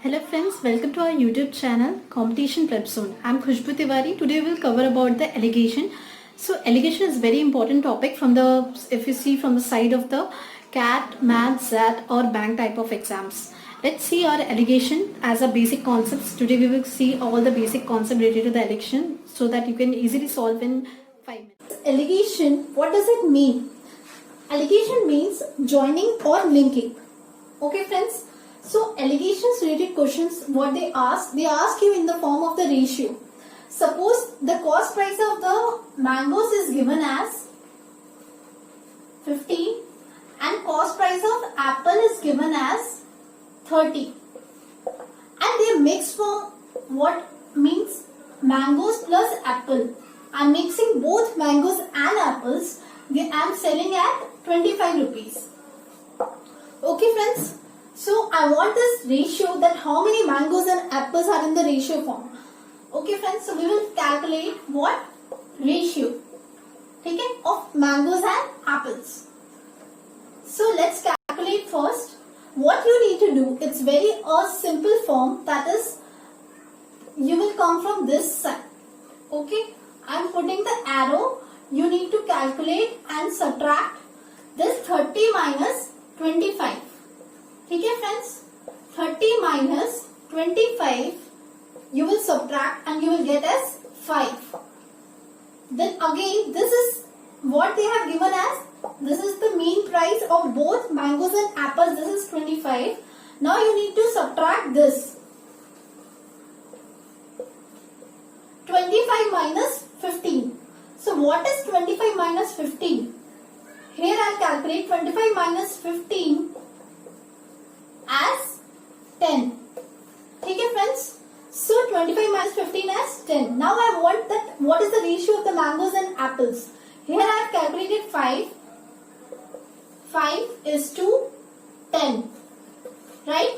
Hello friends, welcome to our YouTube channel Competition Prep Zone. I'm Khushbu Tiwari. Today we'll cover about the allegation. So allegation is very important topic if you see from the side of the CAT, MAT, ZAT or bank type of exams. Let's see our allegation as a basic concepts. Today we will see all the basic concepts related to the allegation so that you can easily solve in 5 minutes. Allegation, what does it mean? Allegation means joining or linking. Okay friends, so allegations related questions, what they ask you in the form of the ratio. Suppose the cost price of the mangoes is given as 15 and cost price of apple is given as 30 and they mix from what means mangoes plus apple. I'm mixing both mangoes and apples. I'm selling at 25 rupees. Okay friends, so I want this ratio that how many mangoes and apples are in the ratio form. Okay friends, so we will calculate what ratio, okay, of mangoes and apples. So let's calculate first. What you need to do, it's very a simple form, that is you will come from this side. Okay, I'm putting the arrow. You need to calculate and subtract this 30 minus 25. Okay friends, 30 minus 25 you will subtract and you will get as 5. Then again this is what they have given as, this is the mean price of both mangoes and apples, this is 25. Now you need to subtract this 25 minus 15. So what is 25 minus 15? Here I will calculate 25 minus 15 as 10. Okay friends? So 25 minus 15 as 10. Now I want that what is the ratio of the mangoes and apples. Here I have calculated 5. 5 is to 10. Right?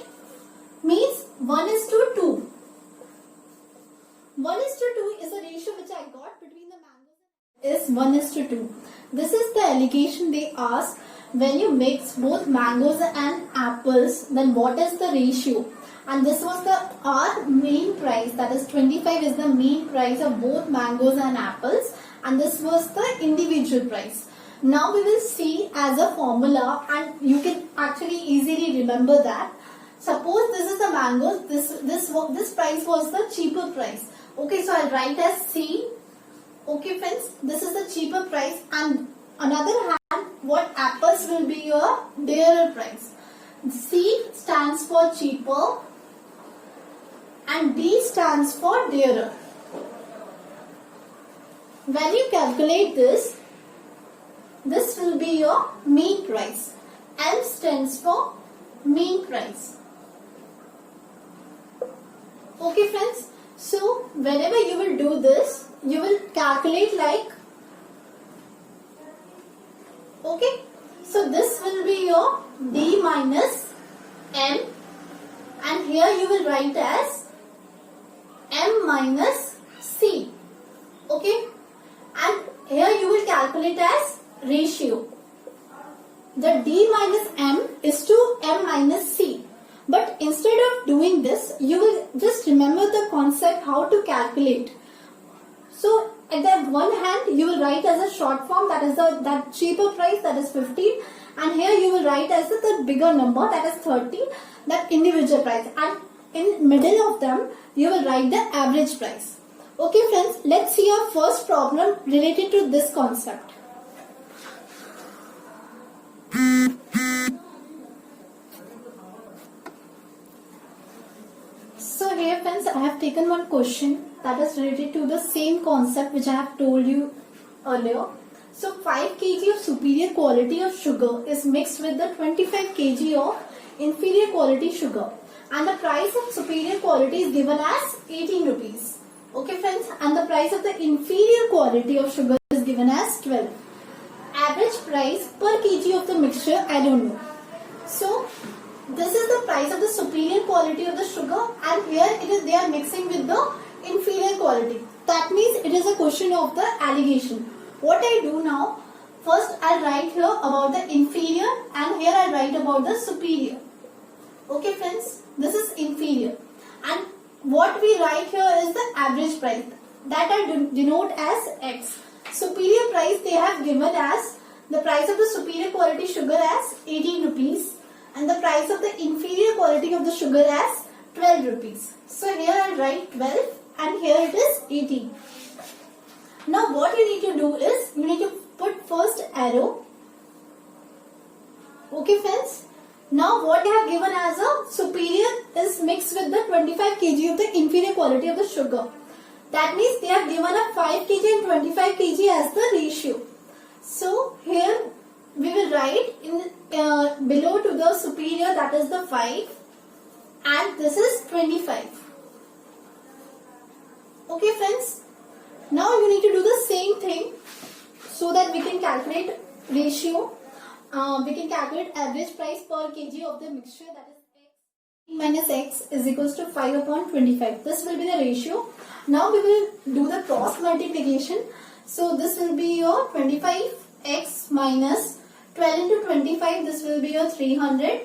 Means 1 is to 2. 1 is to 2 is the ratio which I got between the mangoes is 1 is to 2. This is the allegation they ask. When you mix both mangoes and apples, then what is the ratio? And this was our main price, that is 25 is the main price of both mangoes and apples, and this was the individual price. Now we will see as a formula, and you can actually easily remember that. Suppose this is the mangoes, this price was the cheaper price. Okay, so I'll write as C. Okay friends, this is the cheaper price, and another hand what apples will be your dearer price. C stands for cheaper and D stands for dearer. When you calculate this will be your mean price. M stands for mean price. Okay friends, so whenever you will do this, you will calculate like, okay, so this will be your D minus M, and here you will write as M minus C. Okay, and here you will calculate as ratio. The D minus M is to M minus C. But instead of doing this, you will just remember the concept how to calculate. So at the one hand you will write as a short form, that is that cheaper price, that is 15, and here you will write as the bigger number, that is 30, that individual price, and in middle of them you will write the average price. Okay friends, let's see our first problem related to this concept. So here friends, I have taken one question that is related to the same concept which I have told you earlier. So 5 kg of superior quality of sugar is mixed with the 25 kg of inferior quality sugar, and the price of superior quality is given as 18 rupees. Okay friends, and the price of the inferior quality of sugar is given as 12. Average price per kg of the mixture, I don't know. So this is the price of the superior quality of the sugar, and here it is they are mixing with the inferior quality. That means it is a question of the allegation. What I do now, first I'll write here about the inferior and here I'll write about the superior. Okay friends, this is inferior. And what we write here is the average price. That I denote as X. Superior price they have given as the price of the superior quality sugar as 18 rupees and the price of the inferior quality of the sugar as 12 rupees. So here I write 12 and here it is 18. Now what you need to do is you need to put first arrow. Okay friends. Now what they have given as a superior is mixed with the 25 kg of the inferior quality of the sugar. That means they have given a 5 kg and 25 kg as the ratio. So here we will write in below to the superior, that is the 5 and this is 25. Okay friends. Now you need to do the same thing so that we can calculate ratio. We can calculate average price per kg of the mixture, that is X minus X is equals to 5 upon 25. This will be the ratio. Now we will do the cross multiplication. So this will be your 25x minus 12 into 25. This will be your 300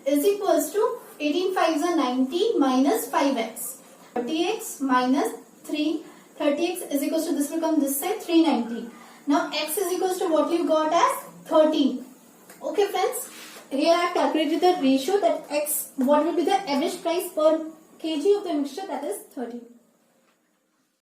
is equals to 18 5s are 90 minus 5x. 30x minus 3. 30x is equals to, this will come this side, 390. Now x is equals to what you got as 13. Okay friends, here I have calculated the ratio, that x, what will be the average price per kg of the mixture, that is 13.